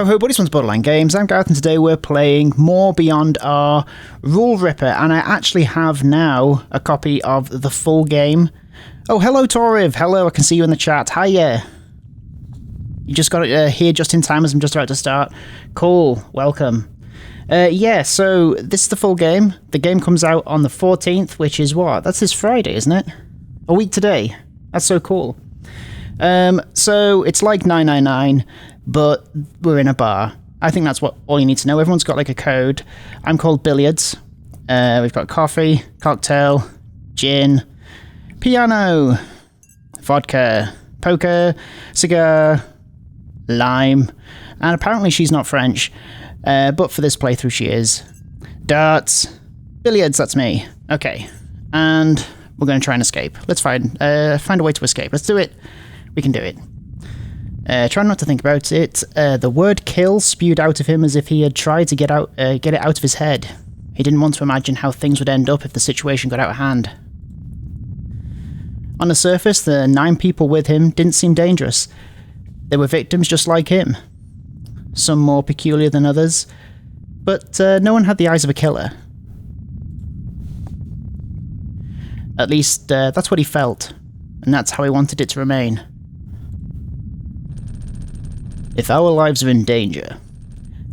Ho ho buddies from Borderline Games, I'm Gareth and today we're playing more Beyond our Rule Ripper, and I actually have now a copy of the full game. Oh, hello Toriv, hello, I can see you in the chat, hiya. You just got it here just in time as I'm just about to start. Cool, welcome. Yeah, so this is the full game. The game comes out on the 14th, which is what? That's this Friday, isn't it? A week today. That's so cool. So it's like 999, but we're in a bar. I think that's what all you need to know. Everyone's got like a code. I'm called Billiards. We've got coffee, cocktail, gin, piano, vodka, poker, cigar, lime, and apparently she's not French. But for this playthrough she is. Darts, billiards, that's me. Okay, and we're going to try and escape. Let's find a way to escape. Let's do it. We can do it. Try not to think about it. The word kill spewed out of him as if he had tried to get it out of his head. He didn't want to imagine how things would end up if the situation got out of hand. On the surface, the 9 people with him didn't seem dangerous. They were victims just like him. Some more peculiar than others, but no one had the eyes of a killer. At least, that's what he felt, and that's how he wanted it to remain. If our lives are in danger,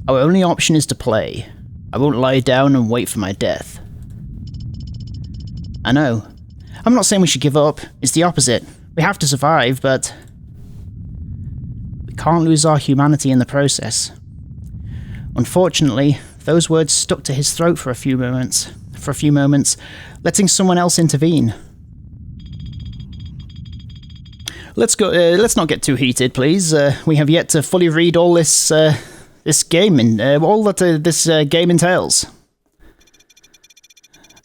our only option is to play. I won't lie down and wait for my death. I know. I'm not saying we should give up, it's the opposite. We have to survive, but we can't lose our humanity in the process. Unfortunately, those words stuck to his throat for a few moments, letting someone else intervene. Let's not get too heated, please. We have yet to fully read all this game and all that this game entails.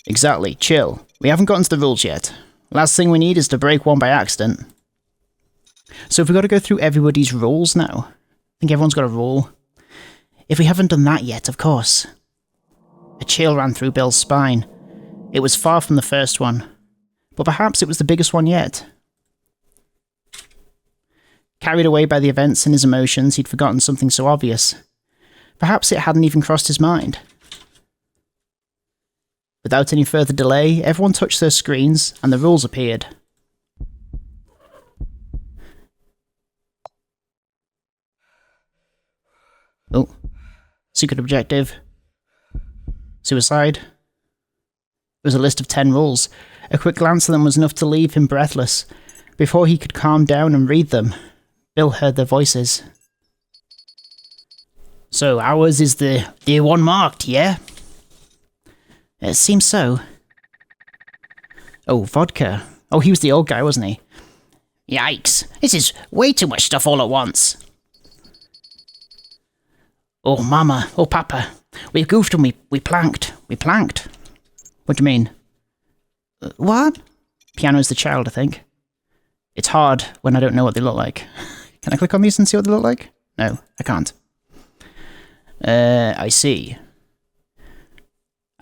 Exactly. Chill. We haven't gotten to the rules yet. Last thing we need is to break one by accident. So have we got to go through everybody's rules now? I think everyone's got a rule. If we haven't done that yet, of course. A chill ran through Bill's spine. It was far from the first one, but perhaps it was the biggest one yet. Carried away by the events and his emotions, he'd forgotten something so obvious. Perhaps it hadn't even crossed his mind. Without any further delay, everyone touched their screens, and the rules appeared. Oh. Secret objective. Suicide. It was a list of 10 rules. A quick glance at them was enough to leave him breathless. Before he could calm down and read them, Bill heard their voices. So, ours is the one marked, yeah? It seems so. Oh, vodka. Oh, he was the old guy, wasn't he? Yikes. This is way too much stuff all at once. Oh, mama. Oh, papa. We goofed and we planked. We planked. What do you mean? What? Piano's the child, I think. It's hard when I don't know what they look like. Can I click on these and see what they look like? No, I can't. I see.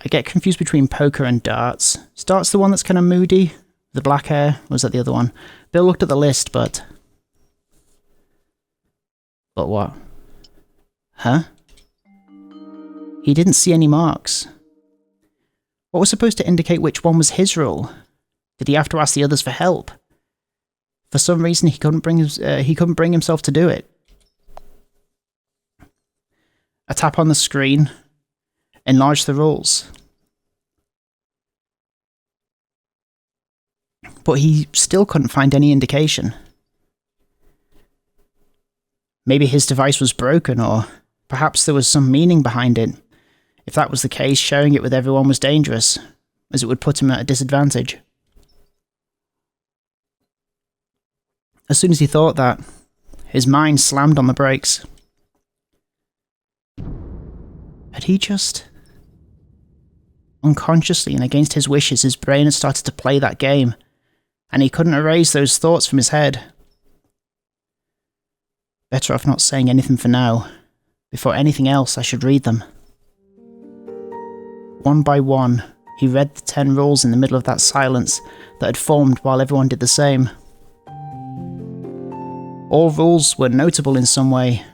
I get confused between poker and darts. Is darts the one that's kind of moody? The black hair? Or was that the other one? Bill looked at the list, but... But what? Huh? He didn't see any marks. What was supposed to indicate which one was his rule? Did he have to ask the others for help? For some reason, he couldn't bring himself to do it. A tap on the screen enlarged the rules. But he still couldn't find any indication. Maybe his device was broken, or perhaps there was some meaning behind it. If that was the case, sharing it with everyone was dangerous, as it would put him at a disadvantage. As soon as he thought that, his mind slammed on the brakes. Had he just... Unconsciously and against his wishes, his brain had started to play that game, and he couldn't erase those thoughts from his head. Better off not saying anything for now. Before anything else, I should read them. One by one, he read the 10 rules in the middle of that silence that had formed while everyone did the same. All rules were notable in some way.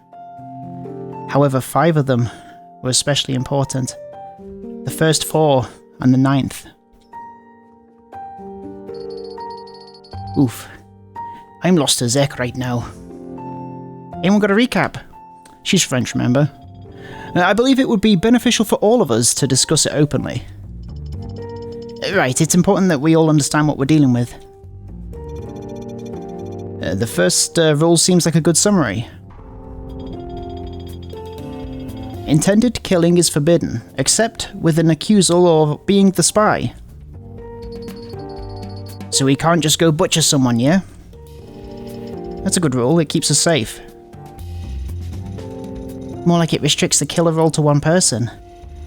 However, 5 of them were especially important. The first 4 and the 9th. Oof. I'm lost as heck right now. Anyone got a recap? She's French, remember? I believe it would be beneficial for all of us to discuss it openly. Right, it's important that we all understand what we're dealing with. The first rule seems like a good summary. Intended killing is forbidden, except with an accusal or being the spy. So we can't just go butcher someone, yeah? That's a good rule, it keeps us safe. More like it restricts the killer role to one person.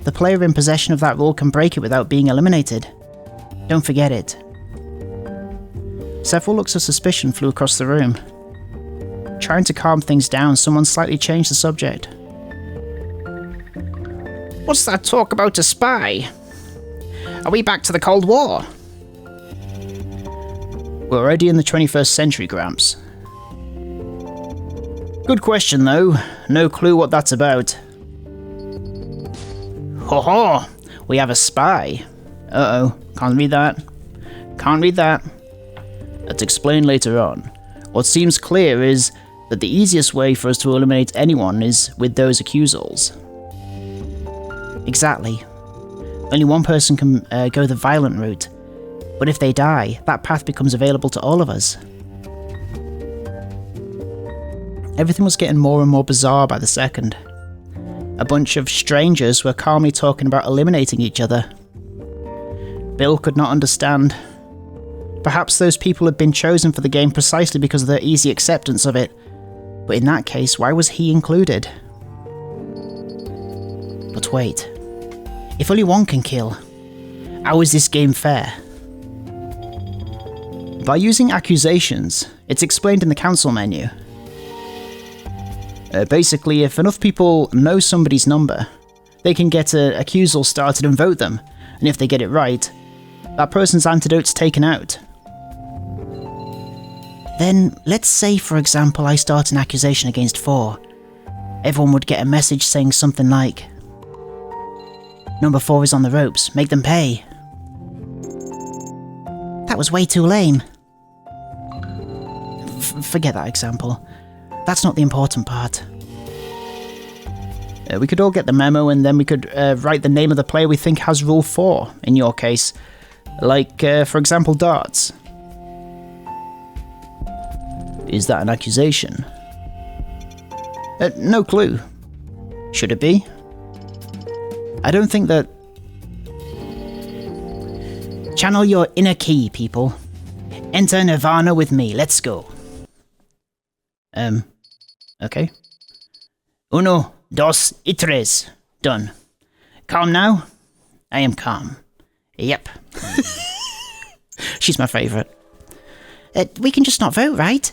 The player in possession of that role can break it without being eliminated. Don't forget it. Several looks of suspicion flew across the room. Trying to calm things down, someone slightly changed the subject. What's that talk about a spy? Are we back to the Cold War? We're already in the 21st century, Gramps. Good question, though. No clue what that's about. Ho ho! We have a spy. Uh-oh. Can't read that. Can't read that. Let's explain later on. What seems clear is that the easiest way for us to eliminate anyone is with those accusals. Exactly. Only one person can go the violent route. But if they die, that path becomes available to all of us. Everything was getting more and more bizarre by the second. A bunch of strangers were calmly talking about eliminating each other. Bill could not understand. Perhaps those people had been chosen for the game precisely because of their easy acceptance of it. But in that case, why was he included? But wait. If only one can kill, how is this game fair? By using accusations, it's explained in the council menu. Basically, if enough people know somebody's number, they can get an accusal started and vote them, and if they get it right, that person's antidote's taken out. Then, let's say for example I start an accusation against 4. Everyone would get a message saying something like, "Number 4 is on the ropes, make them pay." That was way too lame. Forget that example. That's not the important part. We could all get the memo and then we could write the name of the player we think has Rule 4, in your case. Like, for example, darts. Is that an accusation? No clue. Should it be? I don't think that... Channel your inner key, people. Enter Nirvana with me, let's go. Okay. Uno, dos, y tres. Done. Calm now? I am calm. Yep. She's my favourite. We can just not vote, right?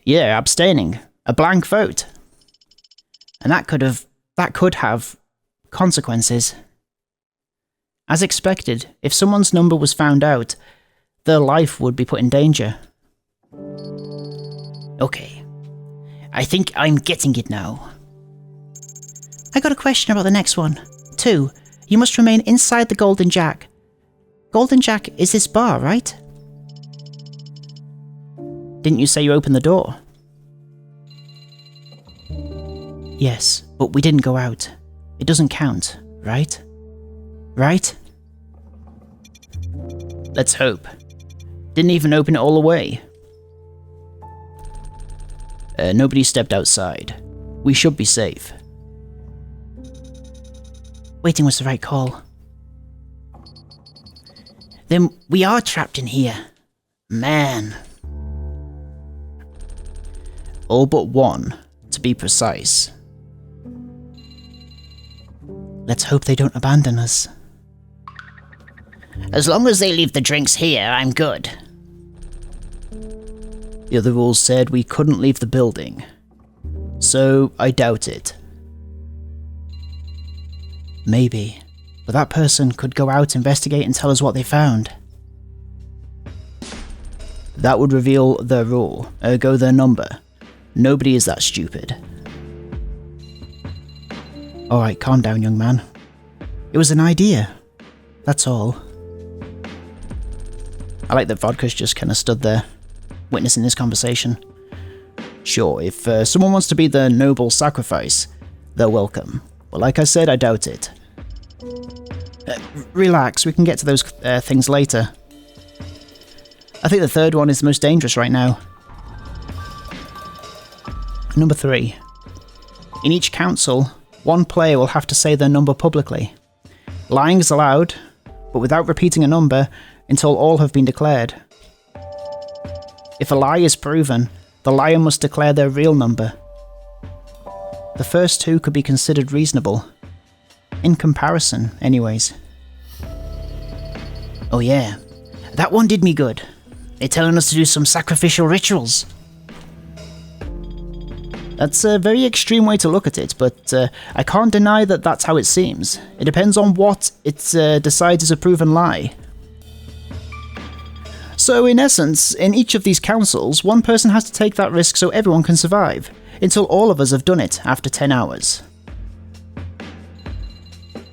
Yeah, abstaining. A blank vote. And that could have consequences. As expected, if someone's number was found out, their life would be put in danger. Okay. I think I'm getting it now. I got a question about the next one. 2. You must remain inside the Golden Jack. Golden Jack is this bar, right? Didn't you say you opened the door? Yes, but we didn't go out. It doesn't count, right? Right? Let's hope. Didn't even open it all the way. Nobody stepped outside. We should be safe. Waiting was the right call. Then we are trapped in here. Man. All but one, to be precise. Let's hope they don't abandon us. As long as they leave the drinks here, I'm good. The other rules said we couldn't leave the building, so I doubt it. Maybe, but that person could go out, investigate, and tell us what they found. That would reveal their rule, ergo their number. Nobody is that stupid. Alright, calm down, young man. It was an idea. That's all. I like that Vodka's just kind of stood there, witnessing this conversation. Sure, if someone wants to be the noble sacrifice, they're welcome. But like I said, I doubt it. Relax, we can get to those things later. I think the third one is the most dangerous right now. Number 3. In each council, one player will have to say their number publicly. Lying is allowed, but without repeating a number until all have been declared. If a lie is proven, the liar must declare their real number. The first 2 could be considered reasonable. In comparison, anyways. Oh yeah, that one did me good. They're telling us to do some sacrificial rituals. That's a very extreme way to look at it, but I can't deny that that's how it seems. It depends on what it decides is a proven lie. So in essence, in each of these councils, one person has to take that risk so everyone can survive, until all of us have done it after 10 hours.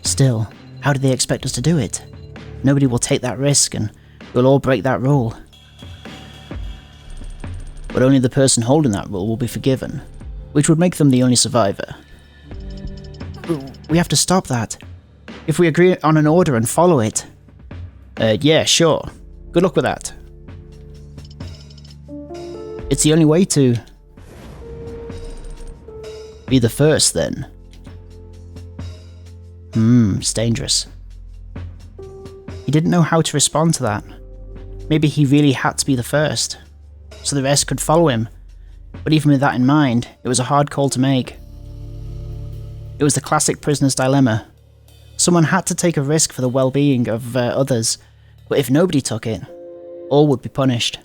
Still, how do they expect us to do it? Nobody will take that risk and we'll all break that rule. But only the person holding that rule will be forgiven, which would make them the only survivor. We have to stop that. If we agree on an order and follow it. Yeah, sure. Good luck with that. It's the only way to be the first, then. It's dangerous. He didn't know how to respond to that. Maybe he really had to be the first, so the rest could follow him. But even with that in mind, it was a hard call to make. It was the classic prisoner's dilemma. Someone had to take a risk for the well-being of others, but if nobody took it, all would be punished.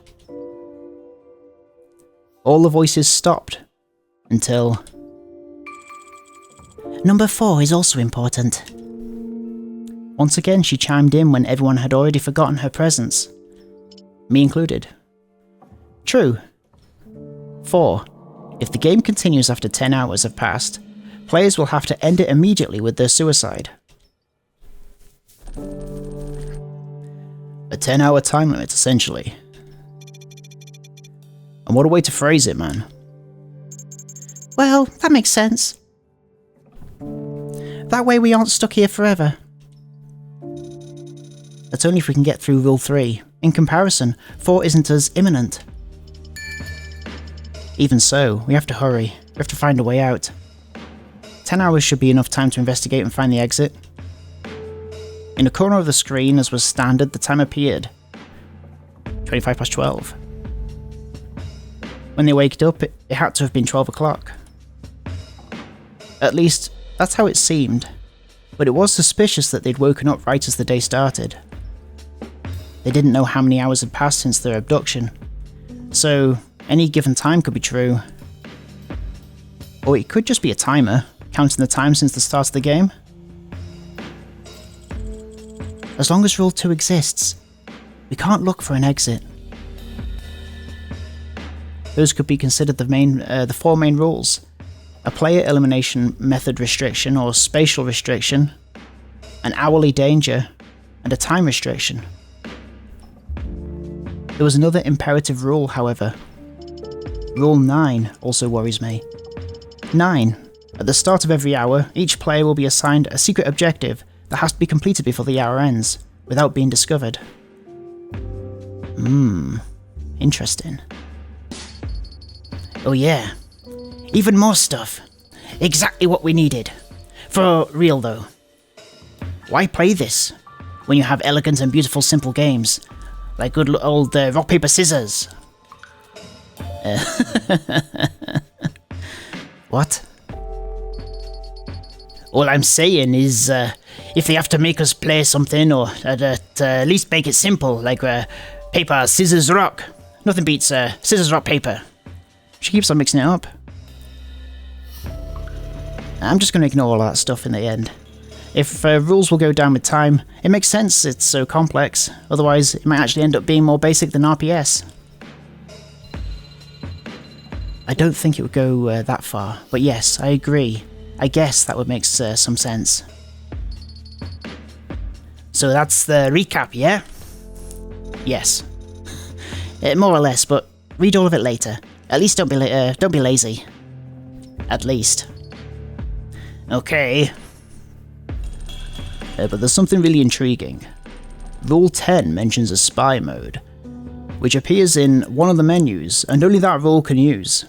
All the voices stopped, until... Number 4 is also important. Once again, she chimed in when everyone had already forgotten her presence. Me included. True. 4. If the game continues after 10 hours have passed, players will have to end it immediately with their suicide. A 10-hour time limit, essentially. And what a way to phrase it, man. Well, that makes sense. That way we aren't stuck here forever. That's only if we can get through Rule 3. In comparison, 4 isn't as imminent. Even so, we have to hurry. We have to find a way out. 10 hours should be enough time to investigate and find the exit. In the corner of the screen, as was standard, the time appeared. 25 past 12. When they waked up, it had to have been 12 o'clock. At least, that's how it seemed. But it was suspicious that they'd woken up right as the day started. They didn't know how many hours had passed since their abduction. So, any given time could be true. Or it could just be a timer, counting the time since the start of the game. As long as Rule 2 exists, we can't look for an exit. Those could be considered the 4 main rules. A player elimination method restriction or spatial restriction, an hourly danger, and a time restriction. There was another imperative rule, however. Rule 9 also worries me. 9. At the start of every hour, each player will be assigned a secret objective that has to be completed before the hour ends, without being discovered. Interesting. Oh yeah, even more stuff. Exactly what we needed. For real though. Why play this when you have elegant and beautiful simple games, like good old rock, paper, scissors? What? All I'm saying is, if they have to make us play something, or at least make it simple, like paper, scissors, rock. Nothing beats scissors, rock, paper. She keeps on mixing it up. I'm just going to ignore all that stuff in the end. If rules will go down with time, it makes sense it's so complex, otherwise it might actually end up being more basic than RPS. I don't think it would go that far, but yes, I agree. I guess that would make some sense. So that's the recap, yeah? Yes. More or less, but read all of it later. At least don't be lazy. At least. Okay. But there's something really intriguing. Rule 10 mentions a spy mode, which appears in one of the menus, and only that rule can use.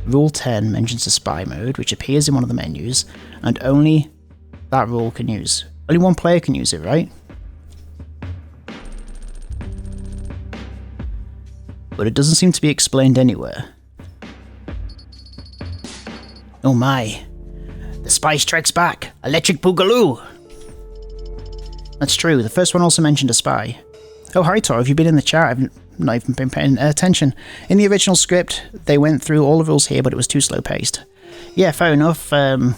Rule 10 mentions a spy mode, which appears in one of the menus, and only that rule can use. Only one player can use it, right? But it doesn't seem to be explained anywhere. Oh my. The spy strikes back. Electric Boogaloo! That's true, the first one also mentioned a spy. Oh hi Tor, have you been in the chat? I've not even been paying attention. In the original script, they went through all the rules here, but it was too slow paced. Yeah, fair enough. Yeah,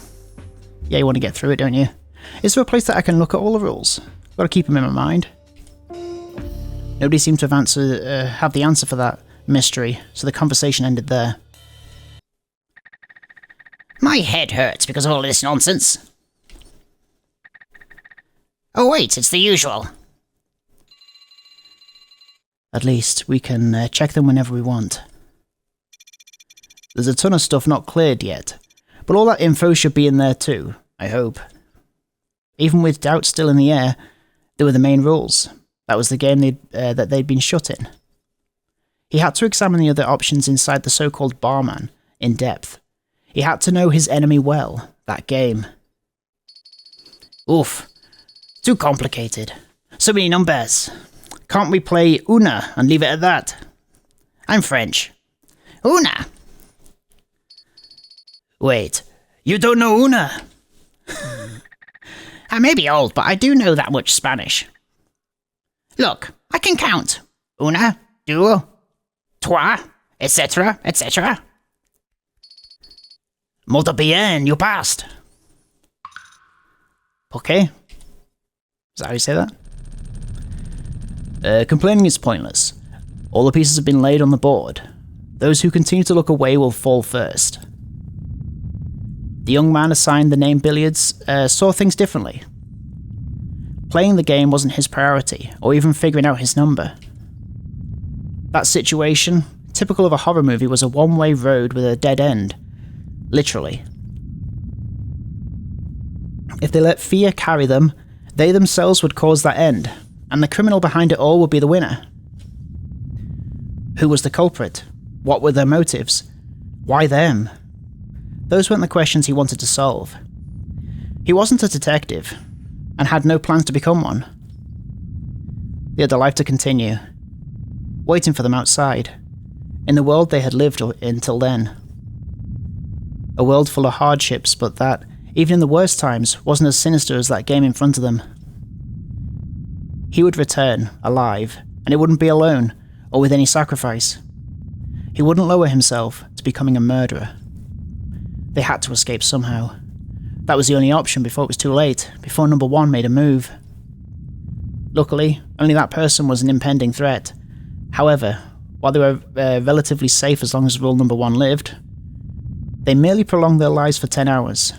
you want to get through it, don't you? Is there a place that I can look at all the rules? Got to keep them in my mind. Nobody seemed to have the answer for that mystery, so the conversation ended there. My head hurts because of all this nonsense. Oh wait, it's the usual. At least we can check them whenever we want. There's a ton of stuff not cleared yet, but all that info should be in there too, I hope. Even with doubt still in the air, they were the main rules. That was the game that they'd been shut in. He had to examine the other options inside the so-called barman in depth. He had to know his enemy well, that game. Oof. Too complicated. So many numbers. Can't we play Una and leave it at that? I'm French. Una! Wait, you don't know Una? I may be old, but I do know that much Spanish. Look, I can count. Una, dos, trois, etc., etc. Muito bien, you passed. Okay. Is that how you say that? Complaining is pointless. All the pieces have been laid on the board. Those who continue to look away will fall first. The young man assigned the name Billiards saw things differently. Playing the game wasn't his priority, or even figuring out his number. That situation, typical of a horror movie, was a one-way road with a dead end. Literally. If they let fear carry them, they themselves would cause that end, and the criminal behind it all would be the winner. Who was the culprit? What were their motives? Why them? Those weren't the questions he wanted to solve. He wasn't a detective, and had no plans to become one. They had a life to continue, waiting for them outside, in the world they had lived until then. A world full of hardships, but that, even in the worst times, wasn't as sinister as that game in front of them. He would return, alive, and it wouldn't be alone, or with any sacrifice. He wouldn't lower himself to becoming a murderer. They had to escape somehow. That was the only option before it was too late, before number one made a move. Luckily, only that person was an impending threat. However, while they were relatively safe as long as rule number one lived, they merely prolonged their lives for 10 hours.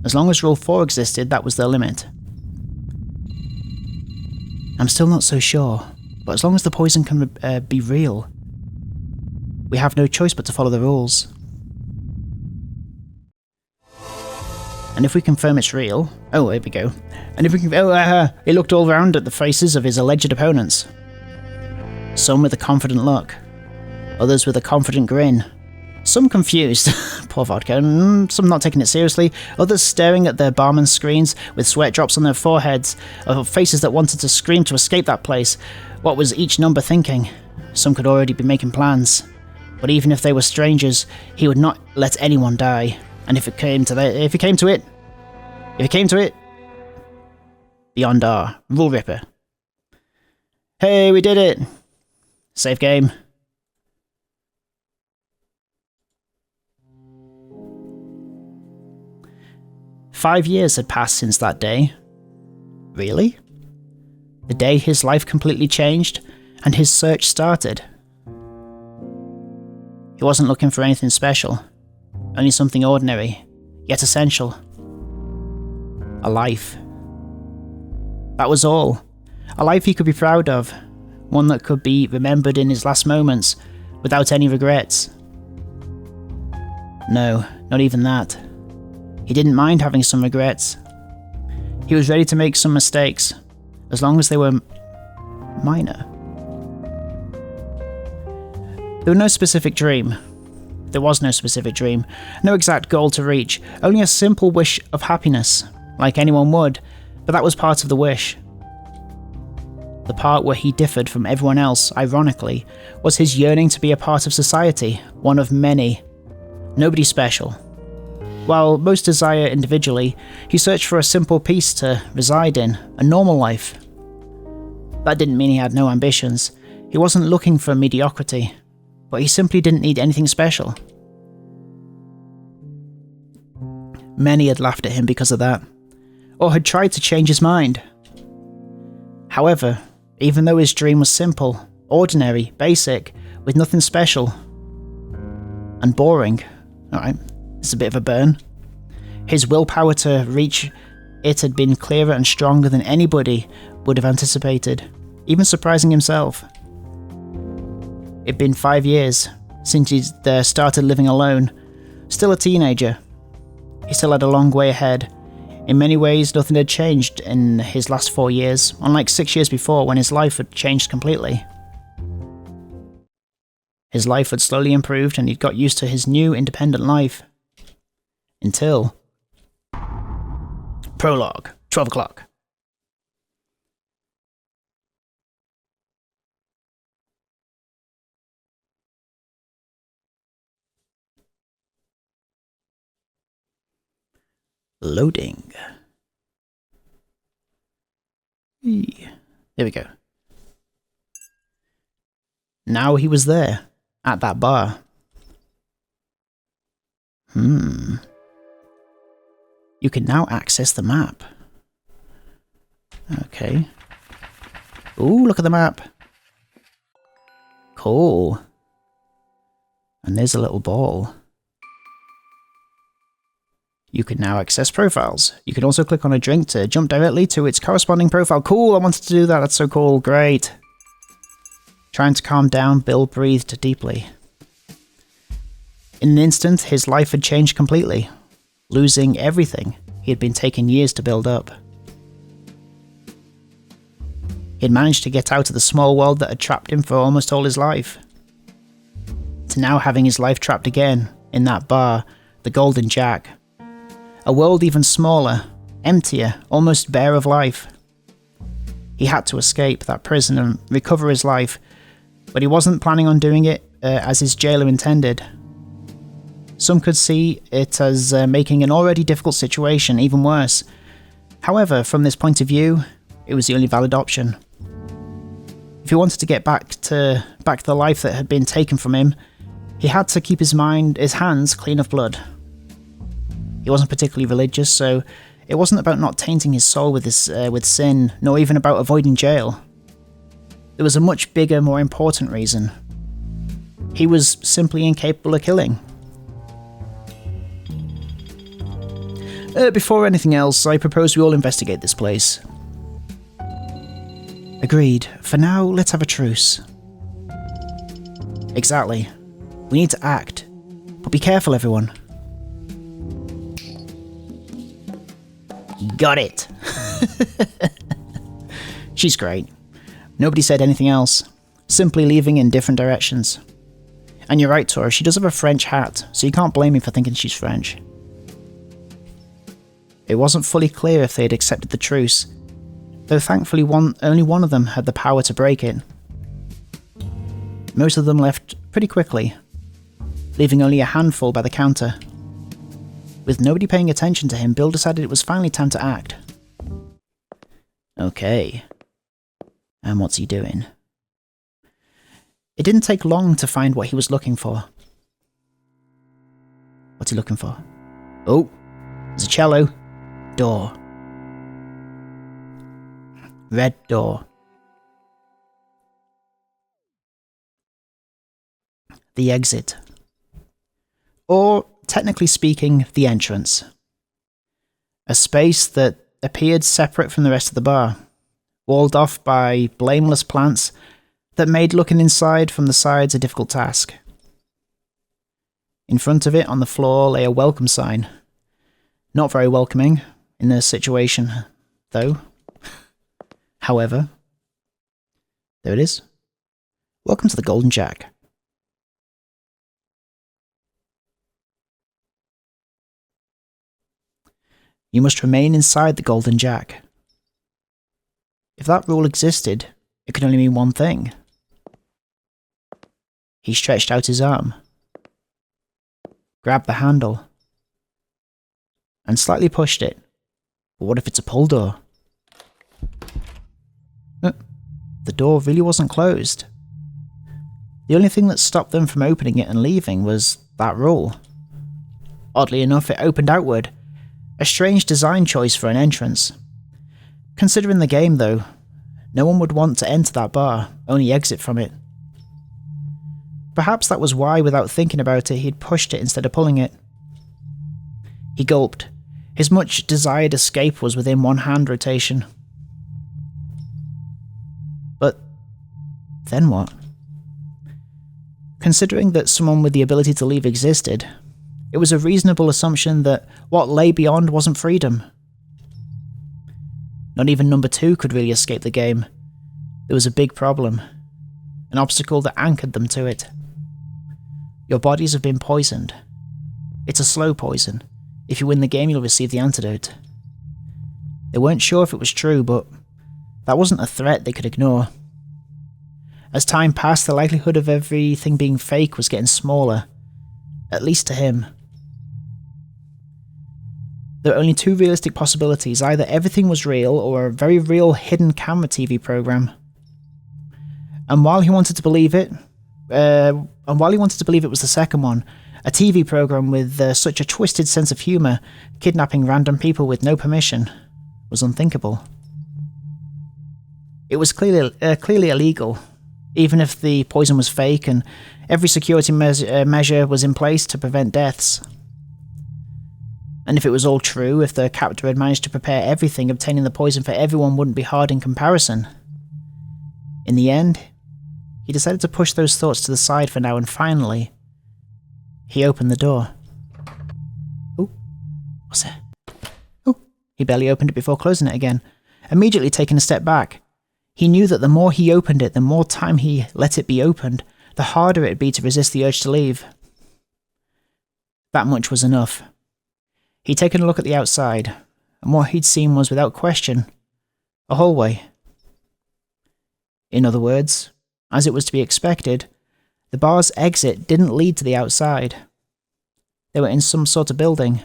As long as rule 4 existed, that was their limit. I'm still not so sure, but as long as the poison can be real, we have no choice but to follow the rules. And if we confirm it's real... Oh, here we go. And if we can... he looked all around at the faces of his alleged opponents. Some with a confident look. Others with a confident grin. Some confused. Poor vodka. Some not taking it seriously. Others staring at their barman screens with sweat drops on their foreheads. Of faces that wanted to scream to escape that place. What was each number thinking? Some could already be making plans. But even if they were strangers, he would not let anyone die. And if it came to it, Beyond R, Rule Ripper. Hey, we did it! Save game. "5 years had passed since that day. Really? The day his life completely changed, and his search started. He wasn't looking for anything special, only something ordinary, yet essential. A life. That was all. A life he could be proud of, one that could be remembered in his last moments, without any regrets. No, not even that. He didn't mind having some regrets. He was ready to make some mistakes, as long as they were minor. There was no specific dream. No exact goal to reach, only a simple wish of happiness, like anyone would, but that was part of the wish. The part where he differed from everyone else, ironically, was his yearning to be a part of society, one of many. Nobody special. While most desire individually, he searched for a simple peace to reside in, a normal life. That didn't mean he had no ambitions. He wasn't looking for mediocrity, but he simply didn't need anything special. Many had laughed at him because of that, or had tried to change his mind. However, even though his dream was simple, ordinary, basic, with nothing special, and boring, alright, it's a bit of a burn, his willpower to reach it had been clearer and stronger than anybody would have anticipated, even surprising himself. It'd been 5 years since he'd started living alone, still a teenager. He still had a long way ahead. In many ways, nothing had changed in his last 4 years, unlike 6 years before when his life had changed completely. His life had slowly improved and he'd got used to his new independent life. Until... Prologue, 12 o'clock. Loading. There we go. Now he was there, at that bar. You can now access the map. Okay. Ooh, look at the map. Cool. And there's a little ball. You can now access profiles. You can also click on a drink to jump directly to its corresponding profile. Cool, I wanted to do that. That's so cool. Great. Trying to calm down, Bill breathed deeply. In an instant, his life had changed completely, losing everything he had been taking years to build up. He had managed to get out of the small world that had trapped him for almost all his life, to now having his life trapped again in that bar, the Golden Jack. A world even smaller, emptier, almost bare of life. He had to escape that prison and recover his life, but he wasn't planning on doing it as his jailer intended. Some could see it as making an already difficult situation even worse. However, from this point of view, it was the only valid option. If he wanted to get back to the life that had been taken from him, he had to keep his hands clean of blood. He wasn't particularly religious, so it wasn't about not tainting his soul with sin, nor even about avoiding jail. There was a much bigger, more important reason. He was simply incapable of killing. Before anything else, I propose we all investigate this place. Agreed. For now, let's have a truce. Exactly. We need to act. But be careful, everyone. Got it. She's great. Nobody said anything else, simply leaving in different directions. And you're right, Tora, she does have a French hat, so you can't blame me for thinking she's French. It wasn't fully clear if they had accepted the truce, though thankfully only one of them had the power to break it. Most of them left pretty quickly, leaving only a handful by the counter. With nobody paying attention to him, Bill decided it was finally time to act. Okay. And what's he doing? It didn't take long to find what he was looking for. What's he looking for? Oh, there's a cello. Door. Red door. the exit. Or, technically speaking, the entrance. A space that appeared separate from the rest of the bar, walled off by blameless plants that made looking inside from the sides a difficult task. In front of it, on the floor, lay a welcome sign. Not very welcoming in the situation, though. However, there it is. Welcome to the Golden Jack. You must remain inside the Golden Jack. If that rule existed, it could only mean one thing. He stretched out his arm, grabbed the handle, and slightly pushed it. But what if it's a pull door? The door really wasn't closed. The only thing that stopped them from opening it and leaving was that rule. Oddly enough, it opened outward. A strange design choice for an entrance. Considering the game, though, no one would want to enter that bar, only exit from it. Perhaps that was why, without thinking about it, he'd pushed it instead of pulling it. He gulped. His much desired escape was within one hand rotation. But then what? Considering that someone with the ability to leave existed, it was a reasonable assumption that what lay beyond wasn't freedom. Not even number 2 could really escape the game. There was a big problem. An obstacle that anchored them to it. Your bodies have been poisoned. It's a slow poison. If you win the game, you'll receive the antidote. They weren't sure if it was true, but that wasn't a threat they could ignore. As time passed, the likelihood of everything being fake was getting smaller, at least to him. There were only 2 realistic possibilities: either everything was real or a very real hidden camera TV program. And while he wanted to believe it, was the second one, a TV program with such a twisted sense of humour, kidnapping random people with no permission, was unthinkable. It was clearly illegal, even if the poison was fake and every security measure was in place to prevent deaths. And if it was all true, if the captor had managed to prepare everything, obtaining the poison for everyone wouldn't be hard in comparison. In the end, he decided to push those thoughts to the side for now, and finally, he opened the door. Oh, what's that? Oh, he barely opened it before closing it again, immediately taking a step back. He knew that the more he opened it, the more time he let it be opened, the harder it'd be to resist the urge to leave. That much was enough. He'd taken a look at the outside, and what he'd seen was, without question, a hallway. In other words, as it was to be expected, the bar's exit didn't lead to the outside. They were in some sort of building.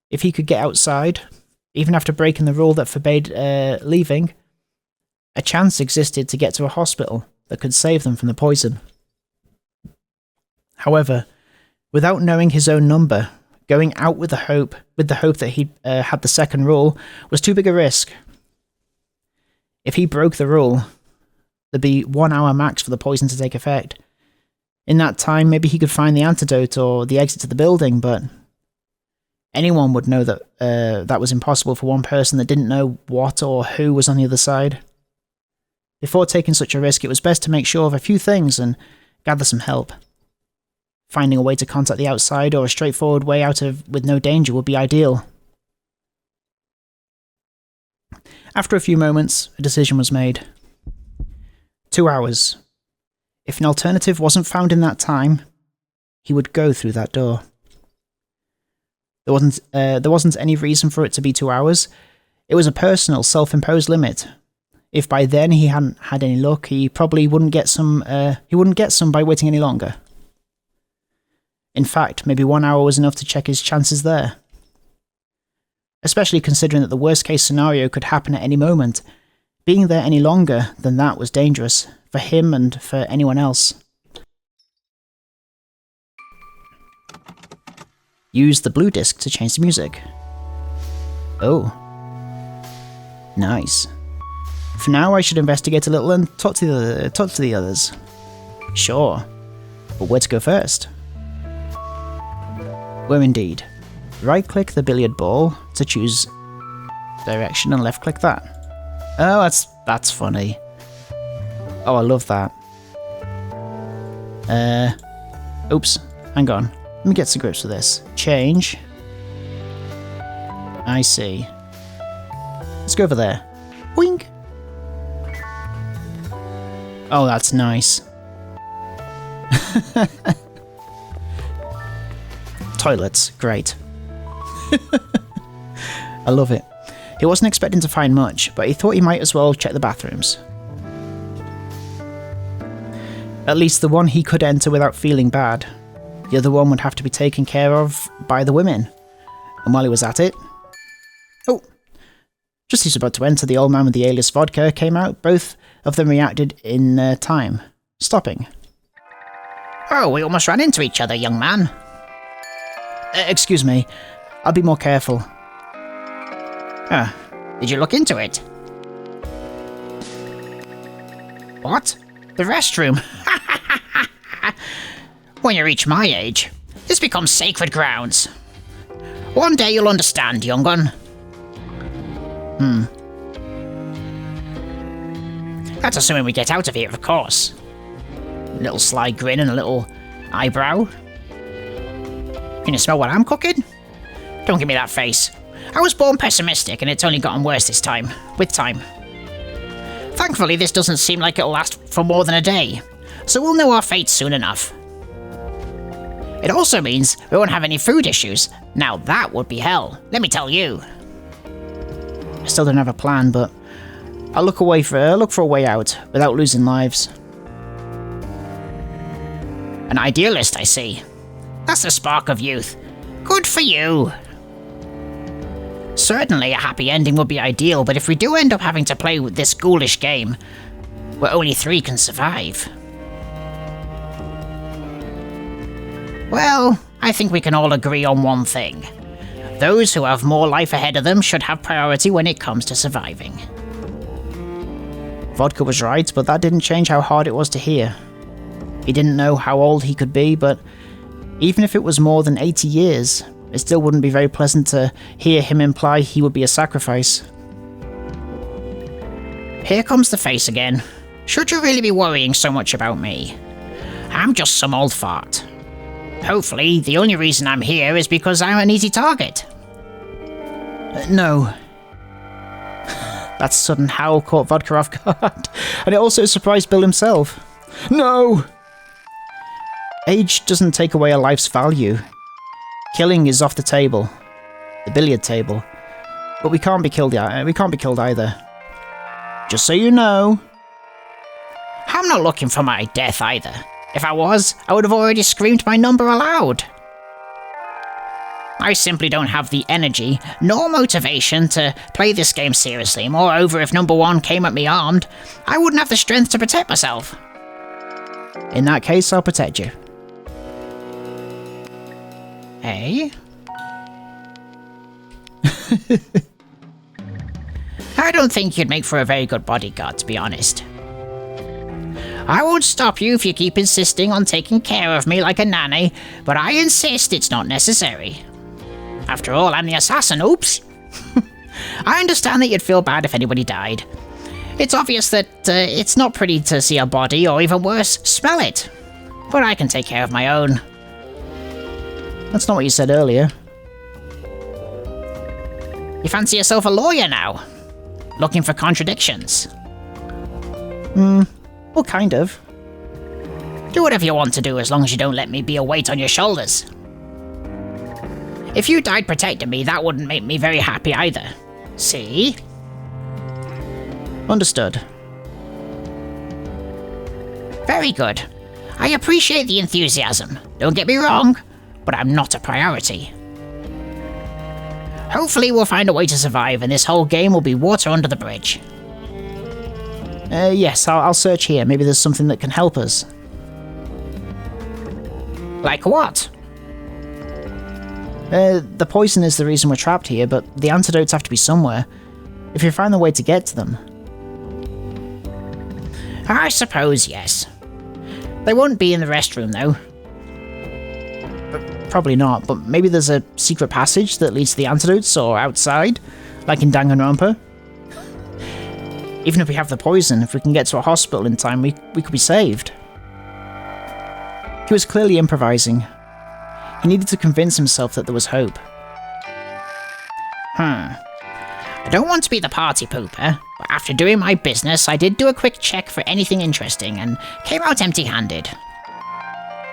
If he could get outside, even after breaking the rule that forbade leaving, a chance existed to get to a hospital that could save them from the poison. However, without knowing his own number, going out with the hope that he had the second rule was too big a risk. If he broke the rule, there'd be 1 hour max for the poison to take effect. In that time, maybe he could find the antidote or the exit to the building, but anyone would know that that was impossible for one person that didn't know what or who was on the other side. Before taking such a risk, it was best to make sure of a few things and gather some help. Finding a way to contact the outside or a straightforward way out with no danger would be ideal. After a few moments, a decision was made. 2 hours. If an alternative wasn't found in that time, he would go through that door. There wasn't any reason for it to be 2 hours. It was a personal, self-imposed limit. If by then he hadn't had any luck, he probably wouldn't get some. He wouldn't get some by waiting any longer. In fact, maybe 1 hour was enough to check his chances there. Especially considering that the worst-case scenario could happen at any moment. Being there any longer than that was dangerous, for him and for anyone else. Use the blue disc to change the music. Oh. Nice. For now, I should investigate a little and talk to the others. Sure. But where to go first? Where indeed. Right-click the billiard ball to choose direction and left-click that. Oh, that's funny. Oh, I love that. Oops. Hang on. Let me get to grips with this. Change. I see. Let's go over there. Wink. Oh, that's nice. Toilets. Great. I love it. He wasn't expecting to find much, but he thought he might as well check the bathrooms. At least the one he could enter without feeling bad. The other one would have to be taken care of by the women. And while he was at it... Oh! Just as he was about to enter, the old man with the alias vodka came out. Both of them reacted in time, stopping. Oh, we almost ran into each other, young man. Excuse me. I'll be more careful. Did you look into it? What? The restroom? When you reach my age, this becomes sacred grounds. One day you'll understand, young one. That's assuming we get out of here, of course. A little sly grin and a little eyebrow. Can you smell what I'm cooking? Don't give me that face. I was born pessimistic and it's only gotten worse this time, with time. Thankfully, this doesn't seem like it'll last for more than a day, so we'll know our fate soon enough. It also means we won't have any food issues. Now that would be hell, let me tell you. I still don't have a plan, but I'll look for a way out without losing lives. An idealist, I see. That's the spark of youth. Good for you. Certainly a happy ending would be ideal, but if we do end up having to play with this ghoulish game, where only 3 can survive... Well, I think we can all agree on one thing. Those who have more life ahead of them should have priority when it comes to surviving. Vodka was right, but that didn't change how hard it was to hear. He didn't know how old he could be, but even if it was more than 80 years, it still wouldn't be very pleasant to hear him imply he would be a sacrifice. Here comes the face again. Should you really be worrying so much about me? I'm just some old fart. Hopefully, the only reason I'm here is because I'm an easy target. No. That sudden howl caught Vodka off guard, and it also surprised Bill himself. No! Age doesn't take away a life's value. Killing is off the table. The billiard table. But we can't be killed either. Just so you know. I'm not looking for my death either. If I was, I would have already screamed my number aloud. I simply don't have the energy nor motivation to play this game seriously. Moreover, if number 1 came at me armed, I wouldn't have the strength to protect myself. In that case, I'll protect you. Hey? I don't think you'd make for a very good bodyguard, to be honest. I won't stop you if you keep insisting on taking care of me like a nanny, but I insist it's not necessary. After all, I'm the assassin, oops. I understand that you'd feel bad if anybody died. It's obvious that it's not pretty to see a body, or even worse, smell it. But I can take care of my own. That's not what you said earlier. You fancy yourself a lawyer now? Looking for contradictions? Well, kind of. Do whatever you want to do as long as you don't let me be a weight on your shoulders. If you died protecting me, that wouldn't make me very happy either. See? Understood. Very good. I appreciate the enthusiasm. Don't get me wrong, but I'm not a priority. Hopefully we'll find a way to survive and this whole game will be water under the bridge. Yes, I'll search here. Maybe there's something that can help us. Like what? The poison is the reason we're trapped here, but the antidotes have to be somewhere. If you find the way to get to them. I suppose, yes. They won't be in the restroom, though. Probably not, but maybe there's a secret passage that leads to the antidotes or outside, like in Danganronpa. Even if we have the poison, if we can get to a hospital in time, we could be saved. He was clearly improvising. He needed to convince himself that there was hope. I don't want to be the party pooper, but after doing my business, I did do a quick check for anything interesting and came out empty-handed.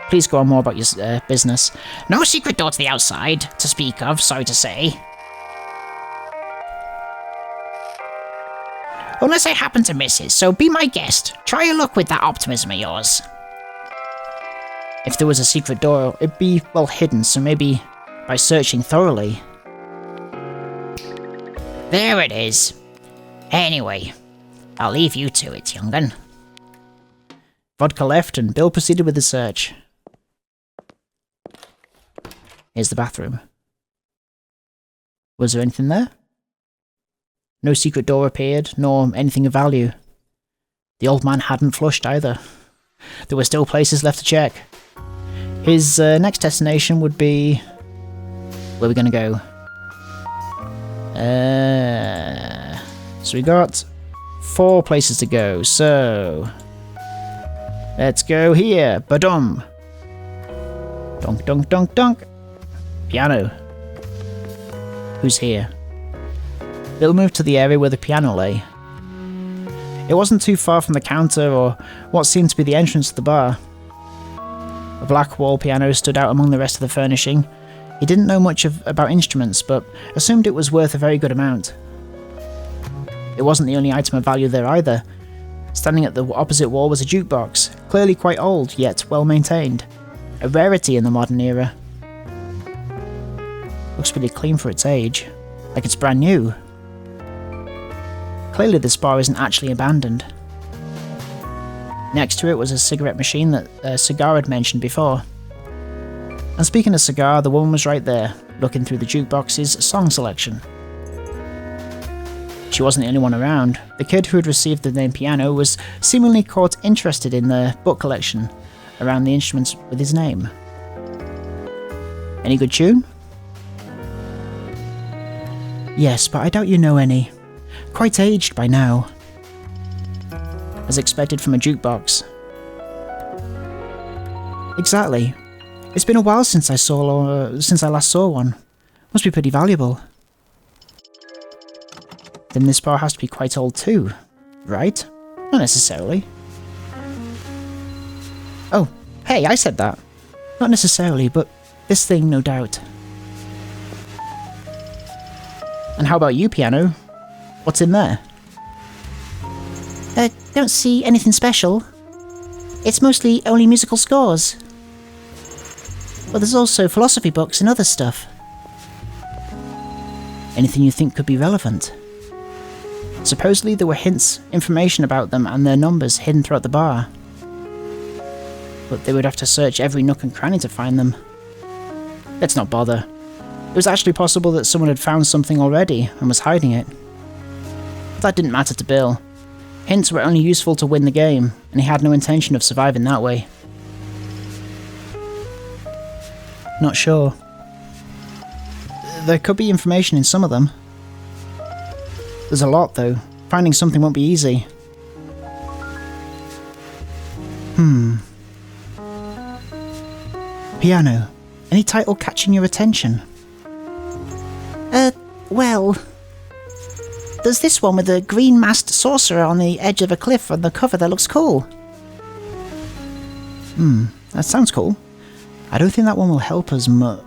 Please go on more about your business. No secret door to the outside, to speak of, sorry to say. Unless I happen to miss it, so be my guest. Try your luck with that optimism of yours. If there was a secret door, it'd be well hidden, so maybe by searching thoroughly. There it is. Anyway, I'll leave you to it, young'un. Vodka left and Bill proceeded with the search. Here's the bathroom. Was there anything there? No secret door appeared, nor anything of value. The old man hadn't flushed either. There were still places left to check. His next destination would be... Where are we going to go? So we got 4 places to go, so... Let's go here. Badum. Donk, donk, donk, donk. Piano. Who's here? Bill moved to the area where the piano lay. It wasn't too far from the counter or what seemed to be the entrance to the bar. A black wall piano stood out among the rest of the furnishing. He didn't know much about instruments, but assumed it was worth a very good amount. It wasn't the only item of value there either. Standing at the opposite wall was a jukebox, clearly quite old, yet well maintained. A rarity in the modern era. Looks pretty clean for its age, like it's brand new. Clearly this bar isn't actually abandoned. Next to it was a cigarette machine that Cigar had mentioned before. And speaking of Cigar, the woman was right there, looking through the jukebox's song selection. She wasn't the only one around. The kid who had received the name Piano was seemingly caught interested in the book collection around the instruments with his name. Any good tune? Yes, but I doubt you know any. Quite aged by now. As expected from a jukebox. Exactly. It's been a while since I last saw one. Must be pretty valuable. Then this bar has to be quite old too, right? Not necessarily. Oh, hey, I said that. Not necessarily, but this thing, no doubt. And how about you, Piano? What's in there? Don't see anything special. It's mostly only musical scores. But there's also philosophy books and other stuff. Anything you think could be relevant? Supposedly there were hints, information about them and their numbers hidden throughout the bar. But they would have to search every nook and cranny to find them. Let's not bother. It was actually possible that someone had found something already and was hiding it. But that didn't matter to Bill. Hints were only useful to win the game, and he had no intention of surviving that way. Not sure. There could be information in some of them. There's a lot, though. Finding something won't be easy. Piano. Any title catching your attention? Well... There's this one with a green masked sorcerer on the edge of a cliff on the cover that looks cool. That sounds cool. I don't think that one will help us much.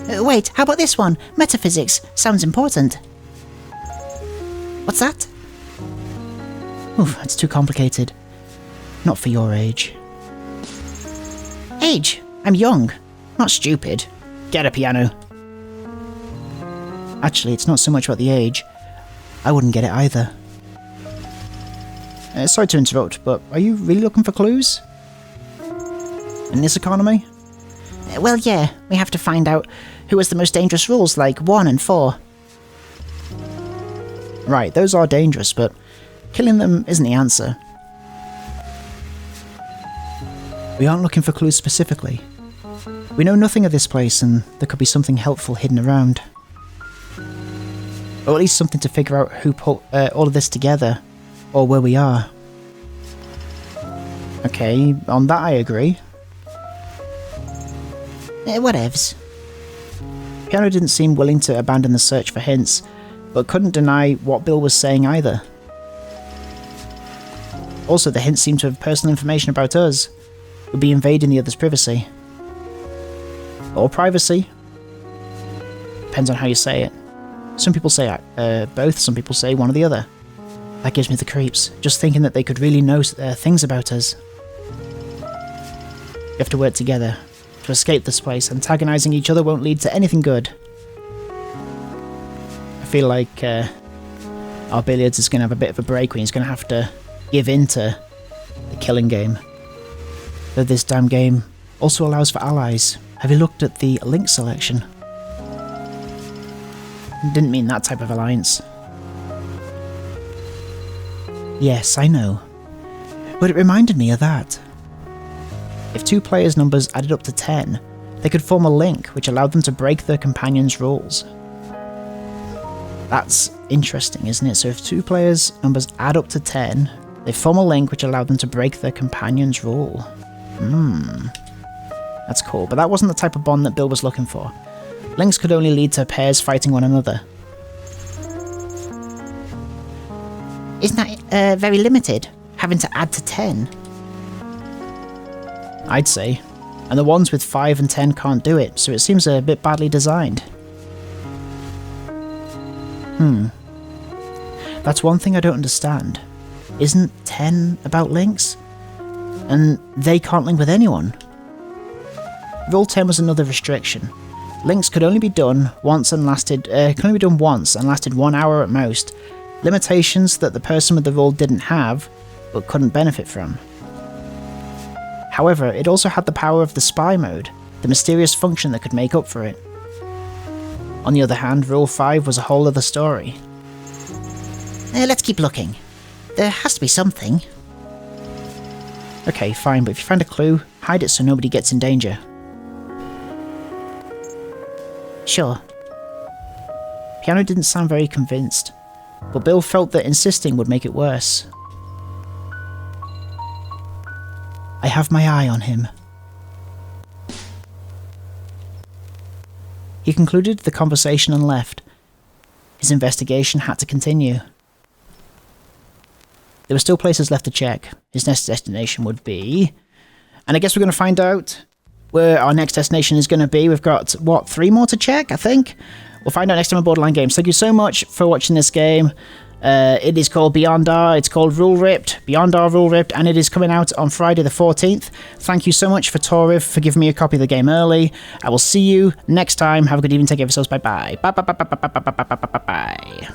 Wait, how about this one? Metaphysics. Sounds important. What's that? Oof, that's too complicated. Not for your age. Age? I'm young. Not stupid. Get a piano. Actually, it's not so much about the age. I wouldn't get it either. Sorry to interrupt, but are you really looking for clues? In this economy? Well, yeah. We have to find out who has the most dangerous rules, like 1 and 4. Right, those are dangerous, but killing them isn't the answer. We aren't looking for clues specifically. We know nothing of this place, and there could be something helpful hidden around. Or at least something to figure out who put all of this together, or where we are. Okay, on that I agree. Whatevs. Piano didn't seem willing to abandon the search for hints, but couldn't deny what Bill was saying either. Also, the hints seemed to have personal information about us. We'd be invading the other's privacy. Or privacy. Depends on how you say it. Some people say both, some people say one or the other. That gives me the creeps, just thinking that they could really know things about us. We have to work together. To escape this place, antagonizing each other won't lead to anything good. I feel like our Billiards is going to have a bit of a break when he's going to have to give in to the killing game. Though this damn game also allows for allies. Have you looked at the link selection? Didn't mean that type of alliance. Yes, I know. But it reminded me of that. If two players' numbers added up to 10, they could form a link which allowed them to break their companion's rules. That's interesting, isn't it? So if two players' numbers add up to 10, they form a link which allowed them to break their companion's rule. That's cool, but that wasn't the type of bond that Bill was looking for. Links could only lead to pairs fighting one another. Isn't that very limited? Having to add to 10? I'd say. And the ones with 5 and 10 can't do it, so it seems a bit badly designed. That's one thing I don't understand. Isn't 10 about links? And they can't link with anyone. Rule 10 was another restriction. Links could only be done once and lasted 1 hour at most. Limitations that the person with the rule didn't have, but couldn't benefit from. However, it also had the power of the spy mode, the mysterious function that could make up for it. On the other hand, Rule 5 was a whole other story. Let's keep looking. There has to be something. Okay, fine, but if you find a clue, hide it so nobody gets in danger. Sure. Piano didn't sound very convinced, but Bill felt that insisting would make it worse. I have my eye on him. He concluded the conversation and left. His investigation had to continue. There were still places left to check. His next destination would be... And I guess we're going to find out where our next destination is going to be. We've got, 3 more to check, I think? We'll find out next time on Borderline Games. Thank you so much for watching this game. It is called Beyond R, it's called Rule Ripped, Beyond R Rule Ripped, and it is coming out on Friday the 14th. Thank you so much for Toriv for giving me a copy of the game early. I will see you next time. Have a good evening, take care of yourselves, bye bye. Bye bye bye bye bye bye bye bye bye bye.